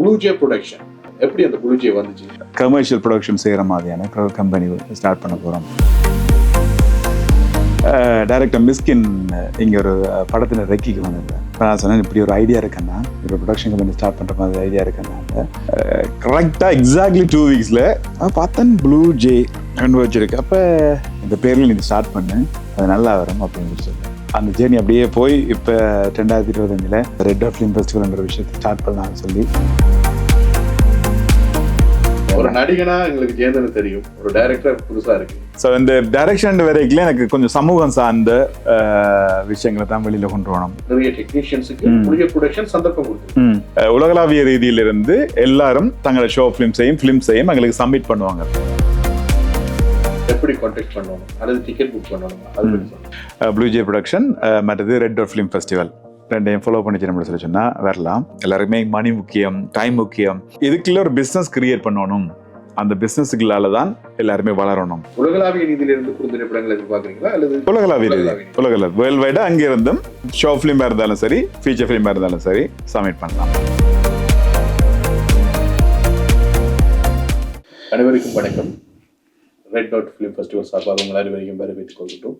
Blue J production எப்படி அந்த blue J வந்துச்சு? கமர்ஷியல் ப்ரொடக்ஷன் செய்கிற மாதிரியான கம்பெனி ஸ்டார்ட் பண்ண போகிறோம். டைரக்டர் மிஸ்கின் இங்கே ஒரு படத்தில் ரெக்கிக்கு வந்திருந்தேன். நான் சொன்னேன், இப்படி ஒரு ஐடியா இருக்கேன்னா, இப்போ ப்ரொடக்ஷன் கம்பெனி ஸ்டார்ட் பண்ணுற மாதிரி ஐடியா இருக்கேன்னா, கரெக்டாக எக்ஸாக்ட்லி 2 வீக்ஸில் பார்த்தேன் ப்ளூ ஜே கொண்டு வச்சிருக்கு. அப்போ இந்த பேரில் நீங்கள் ஸ்டார்ட் பண்ணு, அது நல்லா வரும் அப்படின்னு சொல்லி அந்த ஜேர்னி அப்படியே போய் இப்போ 2025 ரெட் டாட் ஃபிலிம் ஃபெஸ்டிவல்ன்ற விஷயத்தை ஸ்டார்ட் பண்ணலாம்னு சொல்லி. ஒரு நடிகனா எங்களுக்கு ஜெயந்தன் தெரியும், ஒரு டைரக்டர் புதுசா இருக்கு. ஸோ இந்த டைரக்ஷன் வரைக்கும் எனக்கு கொஞ்சம் சமூகம் சார்ந்த விஷயங்களை தான் வெளியில கொண்டு வரணும். நிறைய டெக்னீஷியன்ஸுக்கு புதிய ப்ரொடக்ஷன் சந்தர்ப்பம் கொடுத்து உலகளாவிய ரீதியிலிருந்து எல்லாரும் தங்களோட ஷோ ஃபிலிம்ஸையும் எங்களுக்கு சப்மிட் பண்ணுவாங்க. எப்படி கான்டாக்ட் பண்ணணும் அல்லது டிக்கெட் புக் பண்ணணும்? ப்ளூ ஜே ப்ரொடக்ஷன் மற்றது ரெட் டாட் ஃபிலிம் ஃபெஸ்டிவல் ரெண்டையும் ஃபாலோ பண்ணிச்சு நம்ம சொல்லி சொன்னால் வரலாம். எல்லாருக்குமே மணி முக்கியம், டைம் முக்கியம். இதுக்குள்ள ஒரு பிஸ்னஸ் கிரியேட் பண்ணணும். அந்த பிஸ்னஸுக்குள்ளால தான் எல்லாருமே வளரணும். உலகளாவிய ரீதியிலிருந்து குறுந்திரைப்படங்கள் எதிர்பார்க்குறீங்களா அல்லது உலகள வேர்ல்ட் வைடா அங்கே இருந்தும் ஷோ ஃபிலிமாக இருந்தாலும் சரி, ஃபீச்சர் ஃபிலிமாக இருந்தாலும் சரி சப்மிட் பண்ணலாம். அனைவருக்கும் வணக்கம். ரெட் டாட் ஃபிலிம் ஃபெஸ்டிவல் சார்பாக உங்கள் அனைவரையும் வரவேற்றுக் கொள்கின்றோம்.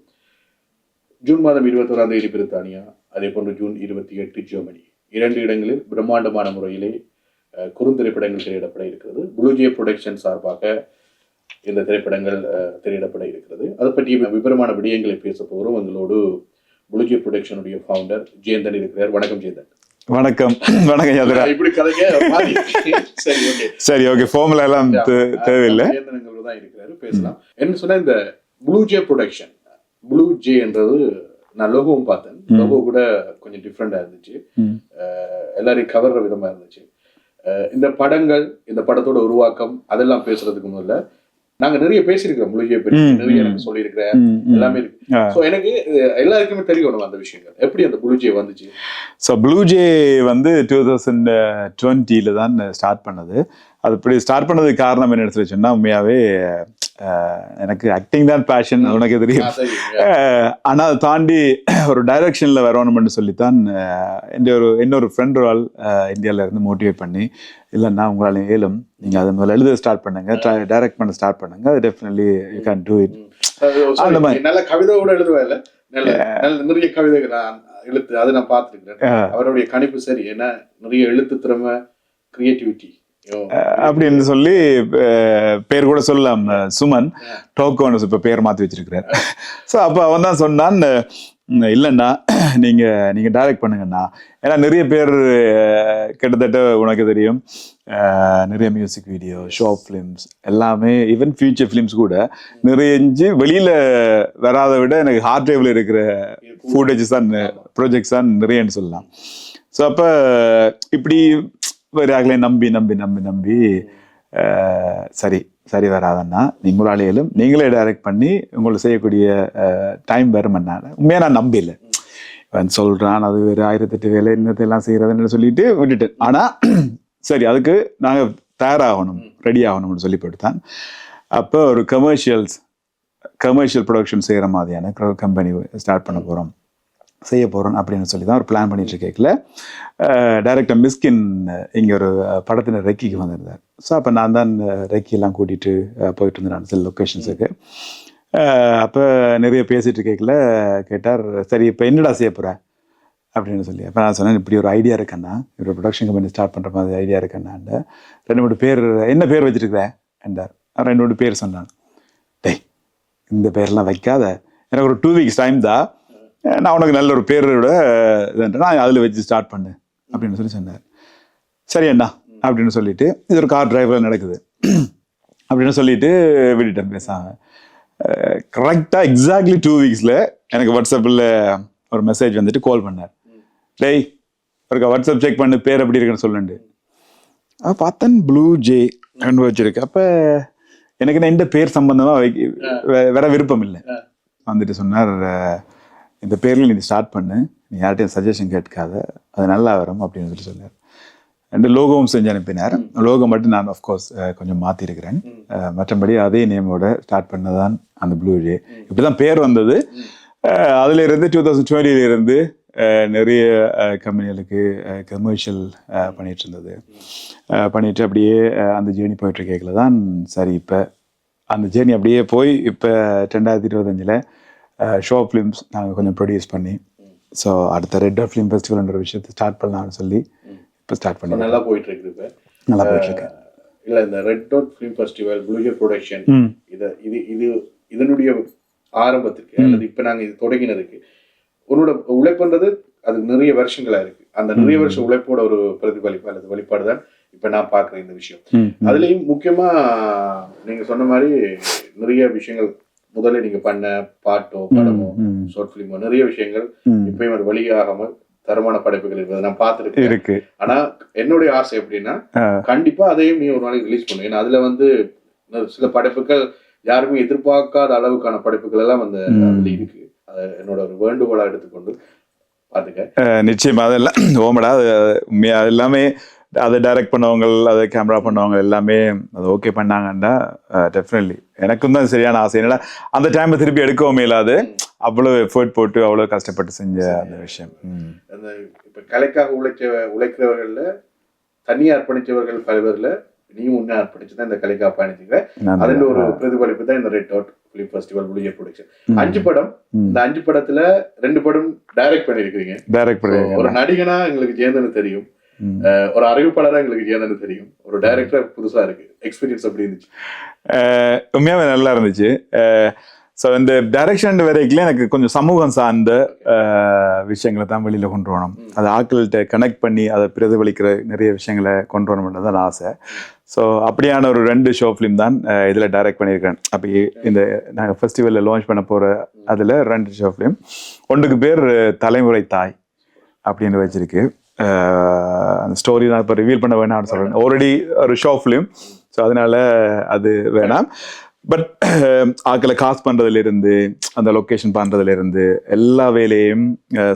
ஜூன் மாதம் 21ஆம் தேதி பிரித்தானியா, அதே போன்று ஜூன் 28 ஜெர்மனி, 2 இடங்களில் பிரம்மாண்டமான முறையிலே குறுந்திரைப்படங்கள் திரையிடப்பட இருக்கிறது. ப்ளூ ஜே ப்ரொடக்ஷன் சார்பாக இந்த திரைப்படங்கள் திரையிடப்பட இருக்கிறது. அதை பற்றி விவரமான விடயங்களை பேச போகிறோம். எங்களோடு ப்ளூ ஜே ப்ரொடக்ஷனுடைய ஃபவுண்டர் ஜெயந்தன் இருக்கிறார். வணக்கம் ஜெயந்தன். வணக்கம். இப்படி கதைங்க. சரி, ஓகே. ஃபார்முலா எல்லாம் தேவையில்லை. ஜெயந்தன் எங்களோட தான் இருக்கிறாரு, பேசலாம். என்ன சொன்னா, இந்த ப்ளூ ஜே ப்ரொடக்ஷன், ப்ளூ ஜேன்றது நான் லோகோவும் பார்த்தேன். லோகோ கூட கொஞ்சம் டிஃப்ரெண்டா இருந்துச்சு, எல்லாரையும் கவர்ற விதமா இருந்துச்சு. இந்த படங்கள், இந்த படத்தோட உருவாக்கம் அதெல்லாம் பேசுறதுக்கு முதல்ல நாங்க நிறைய பேசியிருக்கிறோம். ப்ளூ ஜே பற்றி நிறைய எனக்கு சொல்லியிருக்கிறேன், எல்லாமே இருக்கு. ஸோ எனக்கு எல்லாருக்குமே தெரியணும் அந்த விஷயங்கள். எப்படி அந்த ப்ளூ ஜே வந்துச்சு? ஸோ ப்ளூ ஜே வந்து 2020 தான் ஸ்டார்ட் பண்ணது. அது இப்படி ஸ்டார்ட் பண்ணதுக்கு காரணம் என்ன சொன்னா, உண்மையாவே எனக்கு ஆக்டிங் தான் பேஷன், உனக்கு தெரியும். ஆனால் அதை தாண்டி ஒரு டைரக்ஷனில் வரணும்னு சொல்லித்தான் இன்னொரு ஃப்ரெண்ட் ஒரு ஆள் இந்தியாவில் இருந்து மோட்டிவேட் பண்ணி, இல்லைன்னா உங்களால் ஏலும், நீங்கள் அதை முதல்ல எழுத ஸ்டார்ட் பண்ணுங்க, டைரக்ட் பண்ண ஸ்டார்ட் பண்ணுங்க, அது definitely you can do it. அந்த மாதிரி நல்ல கவிதை கூட எழுதுவேன், இல்லை நிறைய கவிதைகள் எழுத்து, அதை நான் பார்த்துருக்கிறேன். அவருடைய கணிப்பு சரி, ஏன்னா நிறைய எழுத்து திறமை, கிரியேட்டிவிட்டி அப்படின்னு சொல்லி பேர் கூட சொல்லலாம். சுமன் டோக்கோன்னு இப்போ பேர் மாற்றி வச்சிருக்கிறார். ஸோ அப்போ அவன் தான் சொன்னான், இல்லைண்ணா நீங்கள் டைரக்ட் பண்ணுங்கண்ணா. ஏன்னா நிறைய பேர் கிட்டத்தட்ட உனக்கு தெரியும், நிறைய மியூசிக் வீடியோ, ஷார்ட் ஃபிலிம்ஸ் எல்லாமே, ஈவன் ஃபியூச்சர் ஃபிலிம்ஸ் கூட நிறைய வெளியில் வராத விட எனக்கு ஹார்ட் டிரைவில் இருக்கிற ஃபுட்டேஜஸ் தான், ப்ராஜெக்ட்ஸ் தான் நிறையன்னு சொல்லலாம். ஸோ அப்போ இப்படி வேறாங்களே நம்பி சரி வராதன்னா நீங்களாலேயும் நீங்களே டைரக்ட் பண்ணி உங்களுக்கு செய்யக்கூடிய டைம் வருமென்னால உண்மையாக நான் நம்பல. சொல்கிறான் அது வேறு 1008 வேலை இன்னத்தெல்லாம் செய்கிறதுன்னு சொல்லிட்டு விட்டுட்டேன். ஆனால் சரி, அதுக்கு நாங்கள் தயாராகணும், ரெடி ஆகணும்னு சொல்லி போட்டுத்தான். அப்போ ஒரு கமர்ஷியல் ப்ரொடக்ஷன் செய்கிற மாதிரியான கம்பெனி ஸ்டார்ட் செய்ய போகிறோம் அப்படின்னு சொல்லி தான் ஒரு பிளான் பண்ணிட்டு இருக்கேன். டைரக்டர் மிஸ்கின் இங்கே ஒரு படத்தில் ரெக்கிக்கு வந்திருந்தார். ஸோ அப்போ நான் தான் ரெக்கியெல்லாம் கூட்டிகிட்டு போயிட்டு இருந்தேன் நான் சில லொக்கேஷன்ஸுக்கு. அப்போ நிறைய பேசிகிட்டு இருக்கேன். கேட்டார், சரி இப்போ என்னடா செய்ய போகிற அப்படின்னு சொல்லி. அப்போ நான் சொன்னேன், இப்படி ஒரு ஐடியா இருக்கேன்னா, ஒரு ப்ரொடக்ஷன் கம்பெனி ஸ்டார்ட் பண்ணுற மாதிரி ஐடியா இருக்கேன்னாண்ட 2-3 பேர், என்ன பேர் வச்சுருக்கிறேன் என்றார். 2-3 பேர் சொன்னான். டேய், இந்த பேர்லாம் வைக்காத, எனக்கு ஒரு 2 வீக்ஸ் டைம் தான், நான் உனக்கு நல்ல ஒரு பேரோட நான் அதில் வச்சு ஸ்டார்ட் பண்ணு அப்படின்னு சொல்லி சொன்னார். சரி அண்ணா அப்படின்னு சொல்லிட்டு, இது ஒரு கார் டிரைவர் நடக்குது அப்படின்னு சொல்லிட்டு விட்டுட்டேன் பேசாம. கரெக்டாக எக்ஸாக்ட்லி 2 வீக்ஸில் எனக்கு வாட்ஸ்அப்பில் ஒரு மெசேஜ் வந்துட்டு கால் பண்ணார். டேய், ஒரு வாட்ஸ்அப் செக் பண்ணு, பேர் எப்படி இருக்குன்னு சொல்லுண்டு. பார்த்தேன் ப்ளூ ஜே கொண்டு வச்சிருக்கு. அப்போ எனக்கு நான் இந்த பேர் சம்பந்தமாக வேற விருப்பம் இல்லை. வந்துட்டு சொன்னார், இந்த பேரில் நீ ஸ்டார்ட் பண்ணு, நீ யார்கிட்டையும் சஜஷன் கேட்காத, அது நல்லா வரும் அப்படின்னு சொல்லி சொன்னார். 2 லோகோவும் செஞ்சு அனுப்பினார். லோகோ மட்டும் நான் ஆஃப்கோர்ஸ் கொஞ்சம் மாற்றிருக்கிறேன். மற்றபடி அதே நேமோட ஸ்டார்ட் பண்ணதான் அந்த ப்ளூ ஜே. இப்படி தான் பேர் வந்தது. அதிலிருந்து 2020 இருந்து நிறைய கம்பெனிகளுக்கு கமர்ஷியல் பண்ணிட்டு இருந்தது. பண்ணிட்டு அப்படியே அந்த ஜேர்னி போயிட்டு இருக்கல தான் சரி இப்போ அந்த ஜேர்னி அப்படியே போய் இப்போ 2025 ஷார்ட் ஃபிலிம்ஸ் நாங்கள் கொஞ்சம் ப்ரொடியூஸ் பண்ணி ஸோ அடுத்த ரெட் டாட் ஃபிலிம் ஃபெஸ்டிவல்ன்ற விஷயத்தை ஸ்டார்ட் பண்ணலாம்னு சொல்லி இப்போ ஸ்டார்ட் பண்ணி நல்லா போயிட்டு இருக்குது. இப்போ நல்லா போயிட்டு இருக்கு. இல்லை இந்த red dot film festival blue J production இது இதனுடைய ஆரம்பத்துக்கு அல்லது இப்போ நாங்கள் இது தொடங்கினதுக்கு உன்னோட உழைப்புன்றது அது நிறைய வருஷங்களா இருக்கு. அந்த நிறைய வருஷம் உழைப்போட ஒரு பிரதிபலிப்பு அல்லது வெளிப்பாடு தான் இப்ப நான் பாக்குறேன் இந்த விஷயம். அதுலயும் முக்கியமா நீங்க சொன்ன மாதிரி நிறைய விஷயங்கள் முதல்ல நீங்க பண்ண பாட்டோ படமோ ஷார்ட் பிலிமோ நிறைய விஷயங்கள் இப்பயும் அது வழியாகாமல் தரமான படைப்புகள் இருப்பதை நான் பார்த்துருக்கேன். ஆனா என்னுடைய ஆசை எப்படின்னா கண்டிப்பா அதையும் நீ ஒரு நாளைக்கு ரிலீஸ் பண்ணு. ஏன்னா அதுல வந்து சில படைப்புகள் யாருமே எதிர்பார்க்காத அளவுக்கான படைப்புகள் எல்லாம் அந்த அதுல இருக்கு. அதை என்னோட ஒரு வேண்டுகோளா எடுத்துக்கொண்டு பாத்துக்க. நிச்சயமா அதெல்லாம் ஓமடா அது எல்லாமே அதை டைரக்ட் பண்ணவங்க அதை கேமரா பண்ணவங்க எல்லாமே அது ஓகே பண்ணாங்கன்னா டெஃபினெட்லி எனக்கும் தான் சரியான ஆசை. என்னடா அந்த டைமை திருப்பி எடுக்கவும் இல்லாது அவ்வளவு எஃபர்ட் போட்டு அவ்வளவு கஷ்டப்பட்டு செஞ்ச அந்த விஷயம். அந்த இப்ப கலைக்காக உழைக்கிறவர்கள்ல தனியா அர்ப்பணிச்சவர்கள் பல பேர்ல நீயும் முன்னே அர்ப்பணிச்சுதான் இந்த கலைக்காக பயணிச்சுக்கிறேன். அதுல ஒரு பிரதிபலிப்பு தான் இந்த red dot film festival blue J production. 5 படம், இந்த 5 படத்துல 2 படம் டைரக்ட் பண்ணிருக்கீங்க. ஒரு நடிகனா எங்களுக்கு ஜெயந்தனு தெரியும், ஒரு அறிவிப்பாளரா எங்களுக்கு ஜெயந்தனு தெரியும், ஒரு டைரக்டரா புதுசா இருக்கு. எக்ஸ்பீரியன்ஸ் அப்படி இருந்துச்சு? உண்மையாவே நல்லா இருந்துச்சு. ஸோ இந்த டைரக்ஷன் வரைக்கும் எனக்கு கொஞ்சம் சமூகம் சார்ந்த விஷயங்களை தான் வெளியில் கொண்டு வரணும். அதை ஆட்கள்கிட்ட கனெக்ட் பண்ணி அதை பிரதிபலிக்கிற நிறைய விஷயங்களை கொண்டு வரணும்னு தான் ஆசை. ஸோ அப்படியான ஒரு 2 ஷார்ட் ஃபிலிம் தான் இதில் டைரக்ட் பண்ணியிருக்கேன். அப்போ இந்த நாங்கள் ஃபெஸ்டிவலில் லான்ச் பண்ண போகிற அதில் 2 ஷார்ட் ஃபிலிம். ஒன்றுக்கு பேர் தலைமுறை தாய் அப்படின்னு வச்சிருக்கு. அந்த ஸ்டோரி நான் இப்போ ரிவீல் பண்ண வேணாம்னு சொல்கிறேன். ஆல்ரெடி ஒரு ஷார்ட் ஃபிலிம், ஸோ அதனால அது வேணாம். பட் ஆக்களை காசு பண்ணுறதுலேருந்து அந்த லொக்கேஷன் பண்ணுறதுலேருந்து எல்லா வேலையும்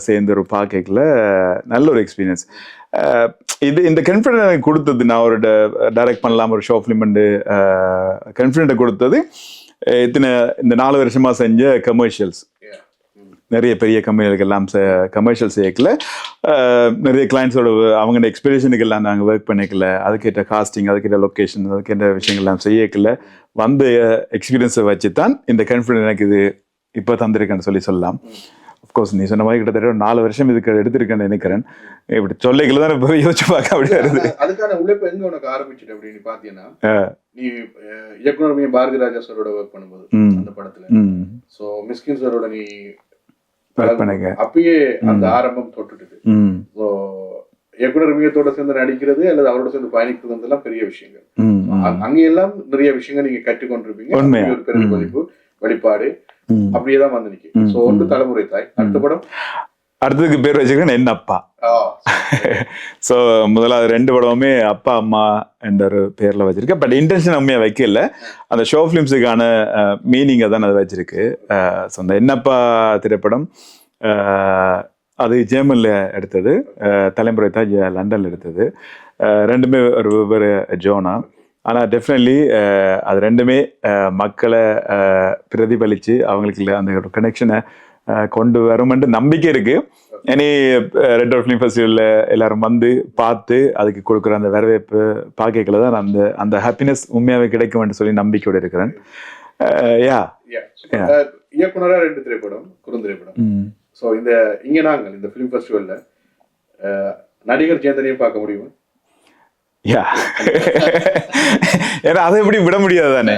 சேர்ந்து ஒரு பார்க்கல நல்ல ஒரு எக்ஸ்பீரியன்ஸ். இந்த கான்ஃபிடென்ட் எனக்கு கொடுத்தது, நான் ஒரு டைரக்ட் பண்ணலாம் ஒரு ஷார்ட் ஃபிலிம் கான்ஃபிடென்ட்டை கொடுத்தது இந்த 4 வருஷமா செஞ்ச கமர்ஷியல்ஸ். நிறைய பெரிய கம்பெனிகளுக்கு எல்லாம் கமர்ஷியல் செய்யக்கல, நிறைய கிளைண்ட்ஸோட அவங்களோட எக்ஸ்பெக்டேஷனுக்கு எல்லாம் நாங்கள் ஒர்க் பண்ணிக்கல, அதுக்கேற்ற காஸ்டிங், அதுக்கேற்ற லொக்கேஷன், அதுக்கேற்ற விஷயங்கள்லாம் செய்யக்கல. வந்து எக்ஸ்பீரியன்ஸை வச்சு தான் இந்த கான்ஃபிடென்ட் எனக்கு இது இப்போ தந்திருக்கேன்னு சொல்லலாம். அஃப்கோர்ஸ் நீ சொன்ன மாதிரி கிட்டத்தட்ட 4 வருஷம் இதுக்கு எடுத்திருக்கேன்னு நினைக்கிறேன். இப்படி சொல்லிக்கல தான் இப்போ யோசிச்சு பார்க்க அப்படியே வருது. அதுக்கான உழைப்பு எங்க உனக்கு ஆரம்பிச்சுட்டு அப்படின்னு பாத்தீங்கன்னா, நீ இயக்குனர் பாரதி ராஜா சாரோட ஒர்க் பண்ணும்போது அந்த படத்துல சோ மிஸ்கின் சாரோட நீ அப்பயே அந்த ஆரம்பம் தொட்டுட்டு இயக்குனர் மியத்தோட சேர்ந்து நடிக்கிறது அல்லது அவரோட சேர்ந்து பயணிக்கிறது எல்லாம் பெரிய விஷயங்கள். அங்க எல்லாம் நிறைய விஷயங்கள் நீங்க கற்றுக்கொண்டிருப்பீங்க. ஒரு பிரதிபலிப்பு வெளிப்பாடு அப்படியேதான் வந்து நிக்கு. சோ ஒன்று தலைமுறை தாய். அடுத்த படம் அடுத்ததுக்கு பேர் வச்சுக்கிறேன் என் அப்பா. ஸோ முதலாவது 2 படமுமே அப்பா அம்மா என்ற ஒரு பேர்ல வச்சிருக்கேன். பட் இன்டென்ஷன் உண்மையா வைக்கல, அந்த ஷோ ஃபிலிம்ஸுக்கான மீனிங்கை தான் அதை வச்சிருக்கு. ஸோ அந்த என்னப்பா திரைப்படம் அது ஜெர்மன்ல எடுத்தது, தலைமுறை தான் லண்டன்ல எடுத்தது. 2மே ஒரு வெவ்வேறு ஜோனா. ஆனால் டெஃபினெட்லி அது 2மே மக்களை பிரதிபலித்து அவங்களுக்கு அந்த கனெக்ஷனை கொண்டு வரும்ன்ற நம்பிக்கை இருக்கு. இனி ரெட் டாட் ஃபிலிம் ஃபெஸ்டிவலில் எல்லாரும் வந்து பார்த்து அதுக்கு கொடுக்குற அந்த வரவேற்பு பார்க்கல தான் அந்த ஹாப்பினஸ் உண்மையாகவே கிடைக்கும்னு சொல்லி நம்பிக்கையோடு இருக்கிறேன். இயக்குனரா 2 திரைப்படம், குறுந்திரைப்படம். ஸோ இங்க நாங்கள் இந்த ஃபிலிம் ஃபெஸ்டிவல்ல நடிகர் ஜெயந்தனையும் பார்க்க முடியுமா? ஏன்னா அதை எப்படி விட முடியாது தானே.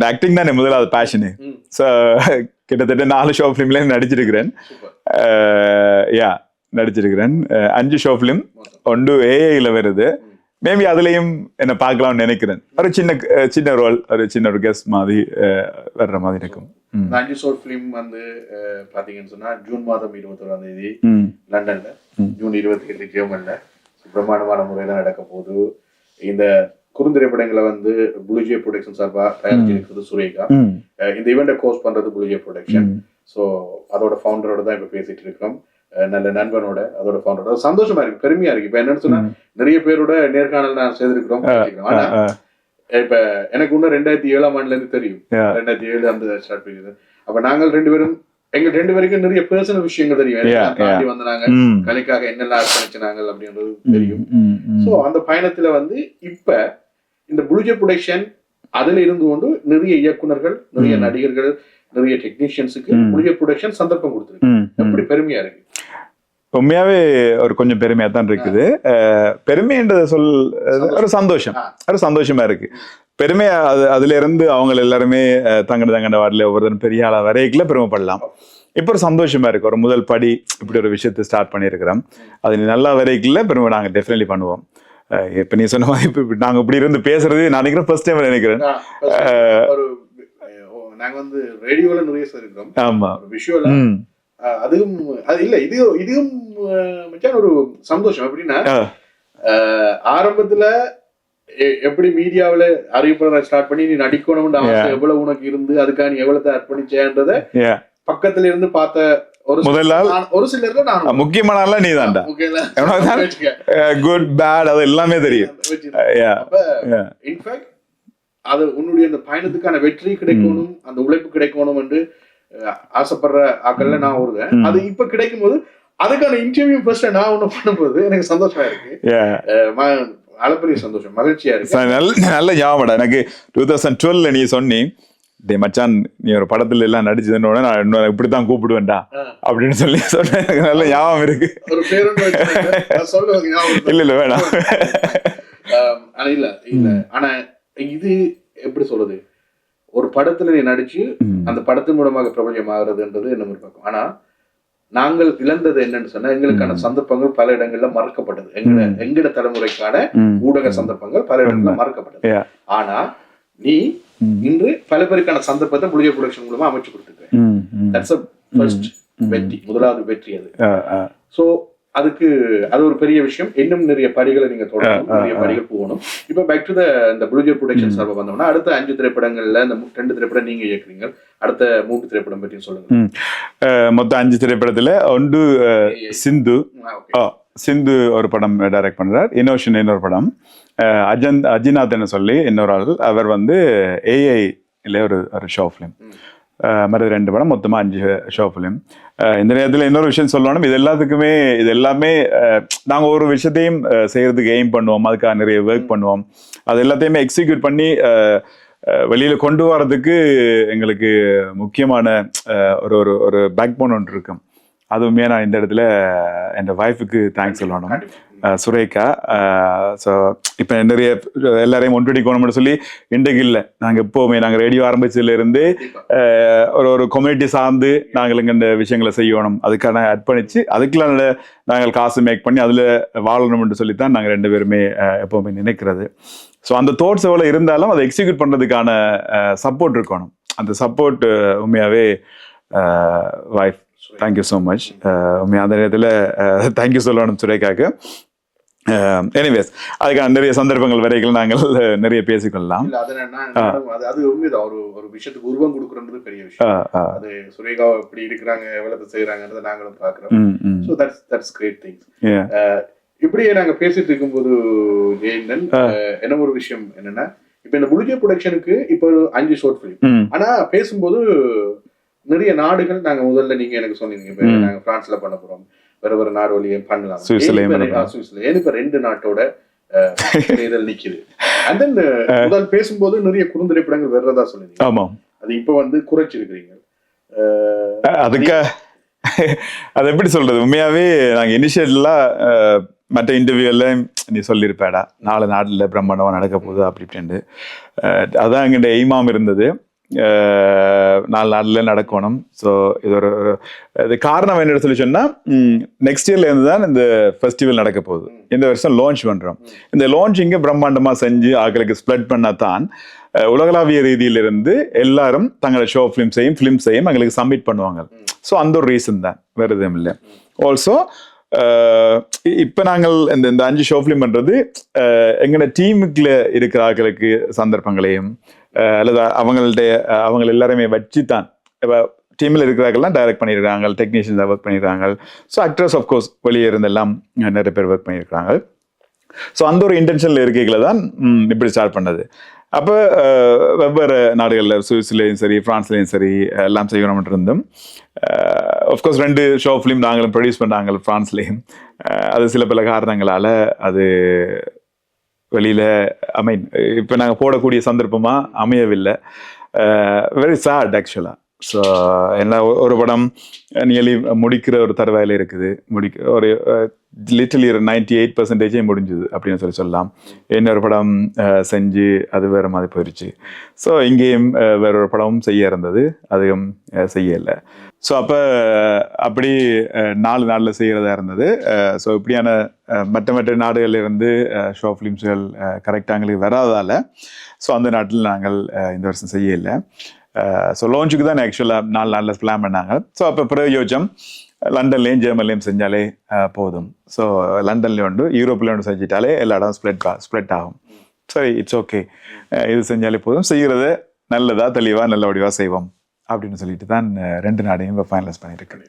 ஆக்டிங் தானே முதலாவது பேஷனு. ஸோ கிட்டத்தட்ட 4 ஷார்ட் ஃபிலிம்ல நடிச்சிருக்கிறேன். 5 ஷார்ட் ஃபிலிம், 1 ஏஐல வருது. மேபி அதுலயும் என்ன பார்க்கலாம்னு நினைக்கிறேன். ஒரு சின்ன ரோல், ஒரு சின்ன ஒரு கெஸ்ட் மாதிரி வர்ற மாதிரி இருக்கும். 5 ஷார்ட் ஃபிலிம் வந்து பாத்தீங்கன்னு சொன்னா ஜூன் மாதம் 21ஆம் தேதி லண்டன்ல, ஜூன் 27 ஜெர்மன்ல பிரம்மாண்டமான முறையில நடக்க போகுது. இந்த குறுந்திரைப்படங்களை வந்து ப்ளூஜே ப்ரொடக்ஷன் சார்பா தயாரிச்சிருக்கிறது சுரேகா. இந்த ஈவெண்ட்டை கோஸ்ட் பண்றது ப்ளூஜே ப்ரொடக்ஷன். ஸோ அதோட ஃபவுண்டரோட தான் இப்ப பேசிட்டு இருக்கோம். நல்ல நண்பனோட அதோட ஃபவுண்டரோட சந்தோஷமா இருக்கு, பெருமையா இருக்கு. இப்ப என்னன்னு சொன்னா நிறைய பேரோட நேர்காணல் நான் செய்திருக்கிறோம். ஆனா இப்ப எனக்கு இன்னும் 2007ஆம் ஆண்டுல இருந்து தெரியும். 2007 அந்த ஸ்டார்ட் பண்ணியது. அப்ப நாங்கள் 2 பேரும் எங்க 2 பேருக்கும் நிறைய பர்சனல் விஷயங்கள் தெரியும். Yeah, தாண்டி வந்தாங்க கலைக்காக என்னெல்லாம் அர்ப்பணிச்சாங்க அப்படின்றது தெரியும். சோ அந்த பயணத்துல வந்து இப்ப இந்த புளுஜே ப்ரொடக்ஷன் அதுல இருந்து கொண்டு நிறைய இயக்குனர்கள், நிறைய நடிகர்கள், நிறைய டெக்னீஷியன்ஸுக்கு புளுஜே ப்ரொடக்ஷன் சந்தர்ப்பம் கொடுத்துருக்கு. எப்படி பெருமையா இருக்கு? உண்மையாவே ஒரு கொஞ்சம் பெருமையா தான் இருக்குது. பெருமைன்றத ஒரு சந்தோஷமா இருக்கு. பெருமையா அதுல இருந்து அவங்க எல்லாருமே தங்கட வார்டில ஒவ்வொருத்தரும் பெரிய ஆளா வரைக்குள்ள பெருமைப்படலாம். இப்ப ஒரு சந்தோஷமா இருக்கு. ஒரு முதல் படி இப்படி ஒரு விஷயத்தை ஸ்டார்ட் பண்ணியிருக்கிறோம். அது நல்லா வரைக்குள்ள பெருமை நாங்க டெஃபினெட்லி பண்ணுவோம். இப்ப நீ சொன்ன மாதிரி இப்ப நாங்க இப்படி இருந்து பேசுறது நான் நினைக்கிறேன் ஃபர்ஸ்ட் டைம் நினைக்கிறேன். நாங்க வந்து ரேடியோல நிறைய இருக்கிறோம். ஆமா, விஷுவலா அதுவும் அது இல்ல இதுவும் மச்சான் ஒரு சந்தோஷம். எப்படின்னா ஆரம்பத்துல எப்படி மீடியாவில அறிவிப்பட ஸ்டார்ட் பண்ணி நீ நடிக்கணும்னு ஆசை எவ்வளவு உனக்கு இருந்து அதுக்காக நீ எவ்வளவு அர்ப்பணிச்சேன்றத பக்கத்துல இருந்து பார்த்த முதல் நாள் ஒரு சிலர் முக்கியமான ஆளா நீ தான்டா. குட் பேட் அது எல்லாமே தெரியும். இன்ஃபேக்ட் அது உன்னுடைய அந்த பயணத்துக்கான வெற்றி கிடைக்கணும், அந்த உழைப்பு கிடைக்கணும் என்று ஆசைப்படுற ஆக்கள்ல நான் வருவேன். அது இப்ப கிடைக்கும் போது அதுக்கான இன்டர்வியூ ஃபர்ஸ்ட் நான் ஒண்ணு பண்ணும்போது எனக்கு சந்தோஷமா இருக்கு. அளப்பரிய சந்தோஷம், மகிழ்ச்சியா இருக்கு. நல்ல ஞாபகம் எனக்கு 2012 நீ சொன்னி டே மச்சான் நீ ஒரு படத்துல எல்லாம் நடிச்சதுன்னு நான் இப்படித்தான் கூப்பிடுவேன்டா அப்படின்னு சொல்லி சொன்னேன். எனக்கு நல்ல ஞாபகம் இருக்கு. ஒரு பேருந்து சொல்லுவாங்க இல்ல வேணாம். ஆனா இல்ல ஆனா இது எப்படி சொல்றது, ஒரு படத்துல நீ நடிச்சு அந்த படத்தின் மூலமாக பிரபலம் ஆகுறதுன்றது என்ன பார்க்கும். ஆனா நாங்கள் இழந்தது என்னன்னு சொன்னா எங்களுக்கான சந்தர்ப்பங்கள் பல இடங்கள்ல மறக்கப்பட்டது. எங்கட தலைமுறைக்கான ஊடக சந்தர்ப்பங்கள் பல இடங்கள்ல மறக்கப்பட்டது. ஆனா நீ இன்று பல பேருக்கான சந்தர்ப்பத்தை புளுஜே ப்ரொடக்ஷன் மூலமா அமைச்சு கொடுத்துருக்க. வெற்றி, முதலாவது வெற்றி அது. சோ அதுக்கு அது ஒரு பெரிய விஷயம். இன்னும் நிறைய படிகளை நீங்க தொடரணும், நிறைய படிகள் போகணும். இப்ப பேக் டு இந்த புளுஜே ப்ரொடக்ஷன் சார்பா வந்தோம்னா அடுத்த 5 திரைப்படங்கள்ல இந்த 2 திரைப்படம் நீங்க இயக்குறீங்க. அடுத்த 3 திரைப்படம் பற்றி சொல்லுங்க. மொத்தம் 5 திரைப்படத்துல ஒன்று சிந்து ஒரு படம் டைரக்ட் பண்றார். இன்னோஷன் இன்னொரு படம். அஜிநாத்னு சொல்லி இன்னொரு ஆள், அவர் வந்து ஏஐ இல்ல ஒரு ஷோ ஃபிலிம். மற்ற 2 படம், மொத்தமா 5 ஷோ ஃபிலிம். இந்த நேரத்தில் இன்னொரு விஷயம் சொல்லணும், இது எல்லாமே நாங்கள் ஒரு விஷயத்தையும் செய்யறதுக்கு எய்ம் பண்ணுவோம், அதுக்காக நிறைய ஒர்க் பண்ணுவோம். அது எல்லாத்தையுமே எக்ஸிக்யூட் பண்ணி வெளியில கொண்டு வரதுக்கு எங்களுக்கு முக்கியமான ஒரு பேக் போன் ஒன்று இருக்கும். அதுவுமே நான் இந்த இடத்துல என் ஒய்ஃபுக்கு தேங்க்ஸ் சொல்லணும், சுரேகா. ஸோ இப்போ நிறைய எல்லாரையும் ஒன்றிக்கணும்னு சொல்லி இன்றைக்கு இல்லை, நாங்கள் எப்போவுமே நாங்கள் ரேடியோ ஆரம்பிச்சதுலேருந்து ஒரு கம்யூனிட்டி சார்ந்து நாங்கள் இங்கே இந்த விஷயங்களை செய்யணும், அதுக்கான அர்ப்பணித்து அதுக்கெல்லாம் நாங்கள் காசு மேக் பண்ணி அதில் வாழணும்னு சொல்லித்தான் நாங்கள் 2 பேருமே எப்போவுமே நினைக்கிறது. ஸோ அந்த தாட்ஸ் எவ்வளோ இருந்தாலும் அதை எக்ஸிக்யூட் பண்ணுறதுக்கான சப்போர்ட் இருக்கணும். அந்த சப்போர்ட் உண்மையாகவே வைஃப், தேங்க்யூ ஸோ மச். உண்மையாக அந்த நேரத்தில் தேங்க்யூ சொல்லணும் சுரேகாக்கு. எனிவேஸ் அதுக்கான நிறைய சந்தர்ப்பங்கள் வரைக்கும் நாங்கள் நிறைய பேசிக்கொள்ளலாம். அது உண்மைதான், ஒரு விஷயத்துக்கு உருவம் கொடுக்குறது பெரிய விஷயம். அது சுரேகா எப்படி இருக்கிறாங்க, எவ்வளவு செய்யறாங்கன்றத நாங்களும் பாக்குறோம். So that's great things. இப்படியே நாங்க பேசிட்டு இருக்கும்போது ஜெயந்தன், என்ன ஒரு விஷயம் என்னன்னா, இப்ப இந்த புளுஜே ப்ரொடக்ஷனுக்கு இப்ப ஒரு 5 ஷார்ட் பிலிம். ஆனா பேசும்போது நிறைய நாடுகள் நாங்க முதல்ல நீங்க எனக்கு சொன்னீங்க நாங்க பிரான்ஸ்ல பண்ண போறோம், வேற நாடு வழியே பண்ணலாம், சுவிஸ்ல. ஏன் இப்ப 2 நாட்டோட இதழ் நிக்குது. அண்ட் தென் முதல் பேசும்போது நிறைய குறுந்திரைப்படங்கள் வர்றதா சொன்னீங்க. ஆமா, அது இப்ப வந்து குறைச்சிருக்கிறீங்க. அதுக்கு அது எப்படி சொல்றது, உண்மையாவே நாங்க இனிஷியலா மற்ற இன்டர்வியூல நீ சொல்லியிருப்பேடா 4 நாடுல பிரம்மாண்டமா நடக்க போகுது அப்படி இப்படின்ட்டு. அதான் எங்கிட்ட எய்மாம் இருந்தது, 4 நாளில் நடக்கணும். ஸோ இது காரணம் என்ன சொல்லி சொன்னால், நெக்ஸ்ட் இயர்ல இருந்து தான் இந்த ஃபெஸ்டிவல் நடக்க போகுது. இந்த வருஷம் லான்ச் பண்ணுறோம். இந்த லான்ச்சிங்கை பிரம்மாண்டமாக செஞ்சு ஆக்களுக்கு ஸ்ப்ரெட் பண்ணத்தான் உலகளாவிய ரீதியிலிருந்து எல்லாரும் தங்களோட ஷோ ஃபிலிம்ஸையும் எங்களுக்கு சப்மிட் பண்ணுவாங்க. ஸோ அந்த ஒரு ரீசன் தான், வேறு எதுவும் இல்லை. ஆல்சோ இப்போ நாங்கள் இந்த 5 ஷோ ஃபிலிம் பண்ணுறது எங்களோட டீமுக்குள்ள இருக்கிற ஆக்களுக்கு சந்தர்ப்பங்களையும் அல்லது அவங்க எல்லாருமே வச்சு தான். இப்போ டீமில் இருக்கிறாங்கலாம் டைரக்ட் பண்ணியிருக்காங்க, டெக்னீஷியன்ஸ் ஒர்க் பண்ணியிருக்காங்க. ஸோ ஆக்டர்ஸ் ஆஃப்கோர்ஸ் வெளியே இருந்தெல்லாம் நிறைய பேர் ஒர்க் பண்ணியிருக்காங்க. ஸோ அந்த ஒரு இன்டென்ஷனில் இருக்கைகளை தான் இப்படி ஸ்டார்ட் பண்ணது. அப்போ வெவ்வேறு நாடுகளில் சுவிஸ்லேயும் சரி ஃப்ரான்ஸ்லேயும் சரி எல்லாம் செய்யணும்னு இருந்தோம். ஆஃப்கோர்ஸ் 2 ஷார்ட் ஃபிலிம் நாங்களும் ப்ரொடியூஸ் பண்ணாங்க ஃப்ரான்ஸ்லேயும். அது சில பல காரணங்களால் அது வெளியில் இப்போ நாங்கள் போடக்கூடிய சந்தர்ப்பமாக அமையவில்லை. வெரி சேட் ஆக்சுவலாக. ஸோ என்ன ஒரு படம் நியர்லி முடிக்கிற ஒரு தருவாயில் இருக்குது. ஒரு லிட்டலி 98% முடிஞ்சுது அப்படின்னு சொல்லலாம். இன்னொரு படம் செஞ்சு அது வேறு மாதிரி போயிடுச்சு. ஸோ இங்கேயும் வேற ஒரு படமும் செய்ய இருந்தது, அதுவும் செய்யலை. ஸோ அப்படி 4 நாளில் செய்கிறதா இருந்தது. ஸோ இப்படியான மற்ற நாடுகளிலிருந்து ஷார்ட் ஃபிலிம்ஸ்கள் கரெக்டாக எங்களுக்கு வராதால் ஸோ அந்த நாட்டில் நாங்கள் இந்த வருஷம் செய்யலை. ஸோ லான்ச்சுக்கு தான் ஆக்சுவலாக 4 நாளில் பிளான் பண்ணாங்க. ஸோ அப்போ பிரயோஜம் லண்டன்லேயும் ஜெர்மன்லேயும் செஞ்சாலே போதும். ஸோ லண்டன்லேயும் உண்டு, யூரோப்லேயும் ஒன்று செஞ்சிட்டாலே எல்லா இடம் ஸ்ப்ரெட் ஆகும். சரி, இட்ஸ் ஓகே, இது செஞ்சாலே போதும், செய்கிறது நல்லதாக தெளிவாக நல்ல வடிவாக செய்வோம் அப்படின்னு சொல்லிட்டு தான் 2 நாடையும் இப்போ ஃபைனலைஸ் பண்ணியிருக்கேன்.